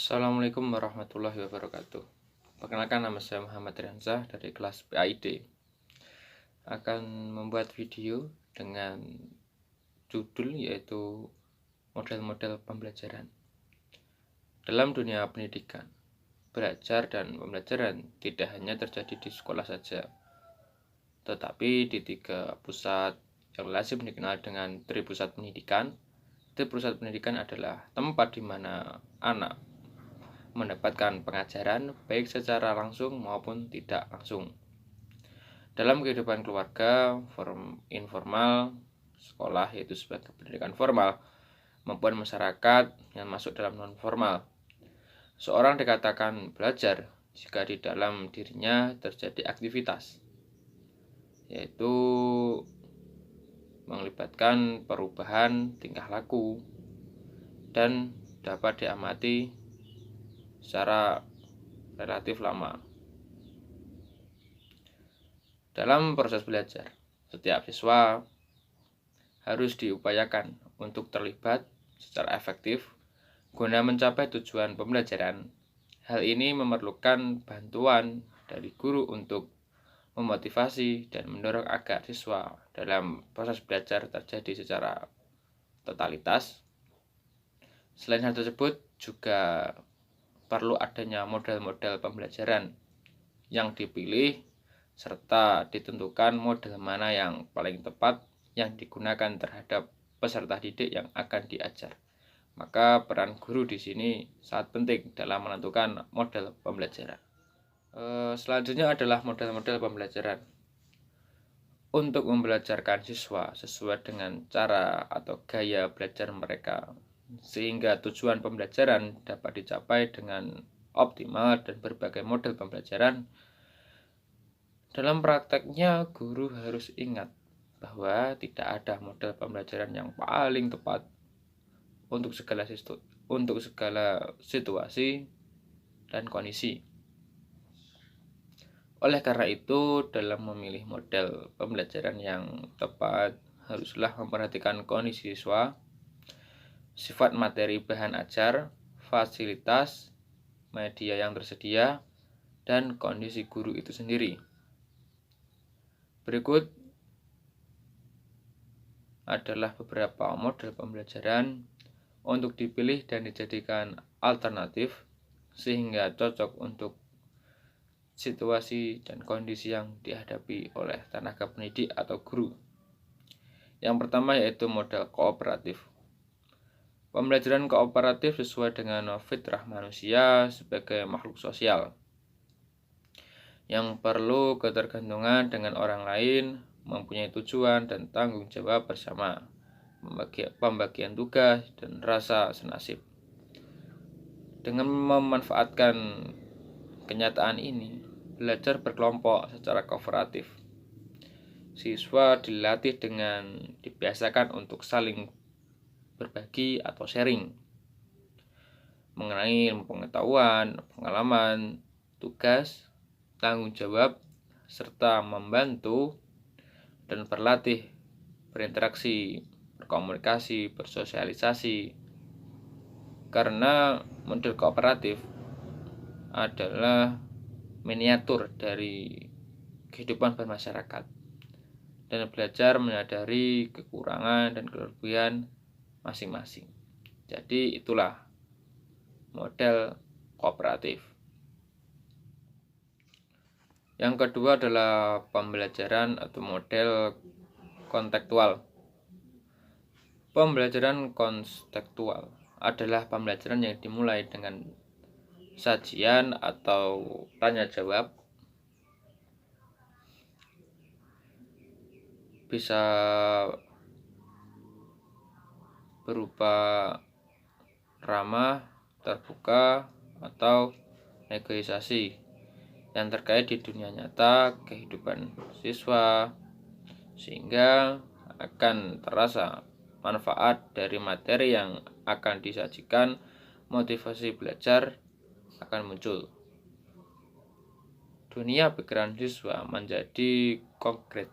Assalamualaikum warahmatullahi wabarakatuh. Perkenalkan, nama saya Muhammad Riansyah dari kelas PAID. Akan membuat video dengan judul yaitu model-model pembelajaran. Dalam dunia pendidikan, belajar dan pembelajaran tidak hanya terjadi di sekolah saja, tetapi di 3 pusat yang lazim dikenal dengan Tripusat Pendidikan. Tripusat Pendidikan adalah tempat di mana anak mendapatkan pengajaran baik secara langsung maupun tidak langsung. Dalam kehidupan keluarga, informal, sekolah yaitu sebagai pendidikan formal, maupun masyarakat yang masuk dalam non formal. Seorang dikatakan belajar jika di dalam dirinya terjadi aktivitas, yaitu melibatkan perubahan tingkah laku dan dapat diamati secara relatif lama. Dalam proses belajar, setiap siswa harus diupayakan untuk terlibat secara efektif guna mencapai tujuan pembelajaran. Hal ini memerlukan bantuan dari guru untuk memotivasi dan mendorong agar siswa dalam proses belajar terjadi secara totalitas. Selain hal tersebut, juga perlu adanya model-model pembelajaran yang dipilih serta ditentukan model mana yang paling tepat yang digunakan terhadap peserta didik yang akan diajar. Maka peran guru di sini sangat penting dalam menentukan model pembelajaran. Selanjutnya adalah model-model pembelajaran. Untuk membelajarkan siswa sesuai dengan cara atau gaya belajar mereka, sehingga tujuan pembelajaran dapat dicapai dengan optimal dan berbagai model pembelajaran. Dalam prakteknya, guru harus ingat bahwa tidak ada model pembelajaran yang paling tepat untuk segala situasi dan kondisi. Oleh karena itu, dalam memilih model pembelajaran yang tepat, haruslah memperhatikan kondisi siswa, sifat materi bahan ajar, fasilitas, media yang tersedia, dan kondisi guru itu sendiri. Berikut adalah beberapa model pembelajaran untuk dipilih dan dijadikan alternatif sehingga cocok untuk situasi dan kondisi yang dihadapi oleh tenaga pendidik atau guru. Yang pertama yaitu model kooperatif. Pembelajaran kooperatif sesuai dengan fitrah manusia sebagai makhluk sosial yang perlu ketergantungan dengan orang lain, mempunyai tujuan dan tanggung jawab bersama, pembagian tugas dan rasa senasib. Dengan memanfaatkan kenyataan ini, belajar berkelompok secara kooperatif. Siswa dilatih dengan dibiasakan untuk saling berbagi atau sharing mengenai pengetahuan, pengalaman, tugas, tanggung jawab, serta membantu dan berlatih berinteraksi, berkomunikasi, bersosialisasi. Karena model kooperatif adalah miniatur dari kehidupan bermasyarakat dan belajar menyadari kekurangan dan kelebihan masing-masing. Jadi itulah model kooperatif. Yang kedua adalah pembelajaran atau model kontekstual. Pembelajaran kontekstual adalah pembelajaran yang dimulai dengan sajian atau tanya jawab, bisa berupa ramah, terbuka, atau negosiasi yang terkait di dunia nyata kehidupan siswa, sehingga akan terasa manfaat dari materi yang akan disajikan, motivasi belajar akan muncul. Dunia pikiran siswa menjadi konkret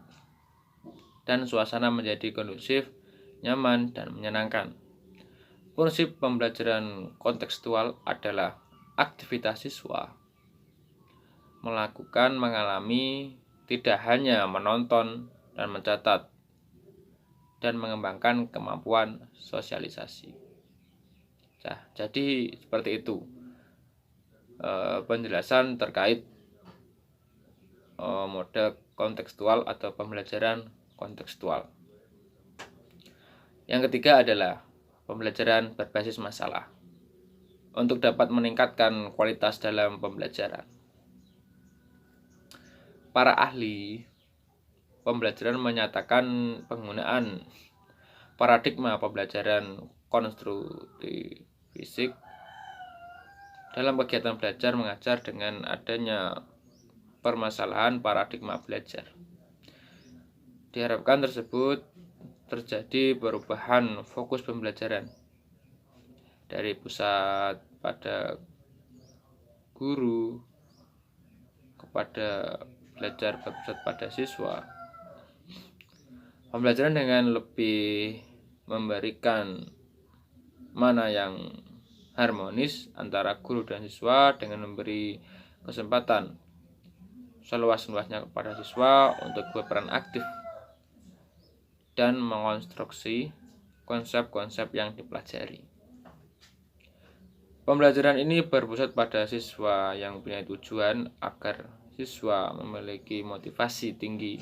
dan suasana menjadi kondusif, nyaman, dan menyenangkan. Prinsip pembelajaran kontekstual adalah aktivitas siswa melakukan, mengalami, tidak hanya menonton dan mencatat, dan mengembangkan kemampuan sosialisasi. Nah, jadi seperti itu penjelasan terkait model kontekstual atau pembelajaran kontekstual. Yang ketiga adalah pembelajaran berbasis masalah untuk dapat meningkatkan kualitas dalam pembelajaran. Para ahli pembelajaran menyatakan penggunaan paradigma pembelajaran konstruktivistik dalam kegiatan belajar mengajar dengan adanya permasalahan paradigma belajar. Diharapkan tersebut terjadi perubahan fokus pembelajaran dari pusat pada guru kepada belajar berpusat pada siswa. Pembelajaran dengan lebih memberikan mana yang harmonis antara guru dan siswa dengan memberi kesempatan seluas-luasnya kepada siswa untuk berperan aktif dan mengonstruksi konsep-konsep yang dipelajari. Pembelajaran ini berpusat pada siswa yang punya tujuan agar siswa memiliki motivasi tinggi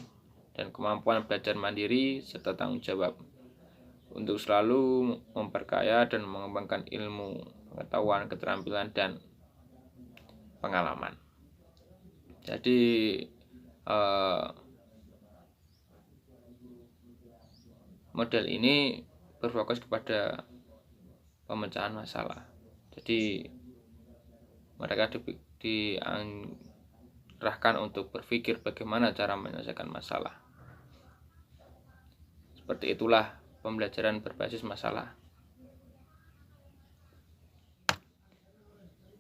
dan kemampuan belajar mandiri serta tanggung jawab untuk selalu memperkaya dan mengembangkan ilmu, pengetahuan, keterampilan, dan pengalaman. Jadi model ini berfokus kepada pemecahan masalah. Jadi mereka diarahkan untuk berpikir bagaimana cara menyelesaikan masalah. Seperti itulah pembelajaran berbasis masalah.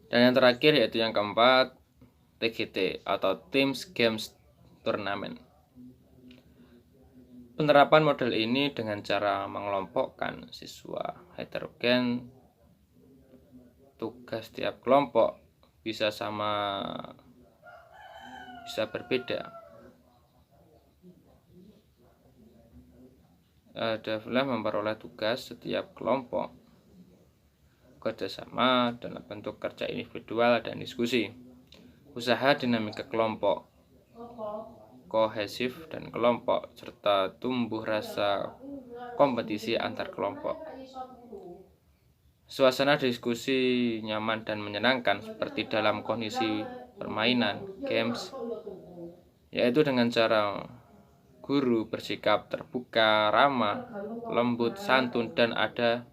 Dan yang terakhir yaitu yang keempat, TGT atau Teams Games Tournament. Penerapan model ini dengan cara mengelompokkan siswa heterogen. Tugas tiap kelompok bisa sama, bisa berbeda. Adalah memperoleh tugas setiap kelompok kerjasama dalam bentuk kerja individual dan diskusi. Usaha dinamika kelompok, kohesif dan kelompok, serta tumbuh rasa kompetisi antar kelompok. Suasana diskusi nyaman dan menyenangkan seperti dalam kondisi permainan games, yaitu dengan cara guru bersikap terbuka, ramah, lembut, santun, dan ada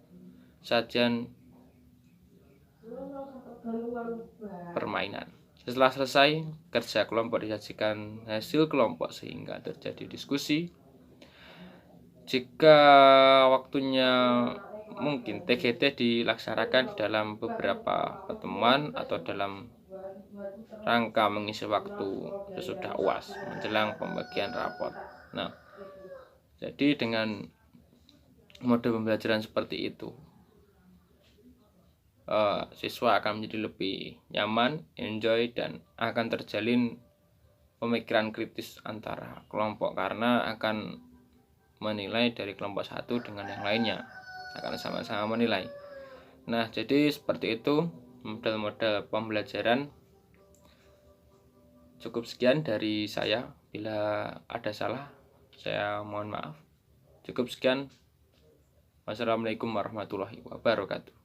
sajian permainan. Setelah selesai, kerja kelompok disajikan hasil kelompok sehingga terjadi diskusi. Jika waktunya mungkin, TGT dilaksanakan dalam beberapa pertemuan atau dalam rangka mengisi waktu sesudah UAS menjelang pembagian rapor. Nah, jadi dengan mode pembelajaran seperti itu, siswa akan menjadi lebih nyaman, enjoy, dan akan terjalin pemikiran kritis antara kelompok karena akan menilai dari kelompok satu dengan yang lainnya, akan sama-sama menilai. Nah, jadi seperti itu model-model pembelajaran. Cukup sekian dari saya. Bila ada salah, saya mohon maaf. Cukup sekian. Wassalamualaikum warahmatullahi wabarakatuh.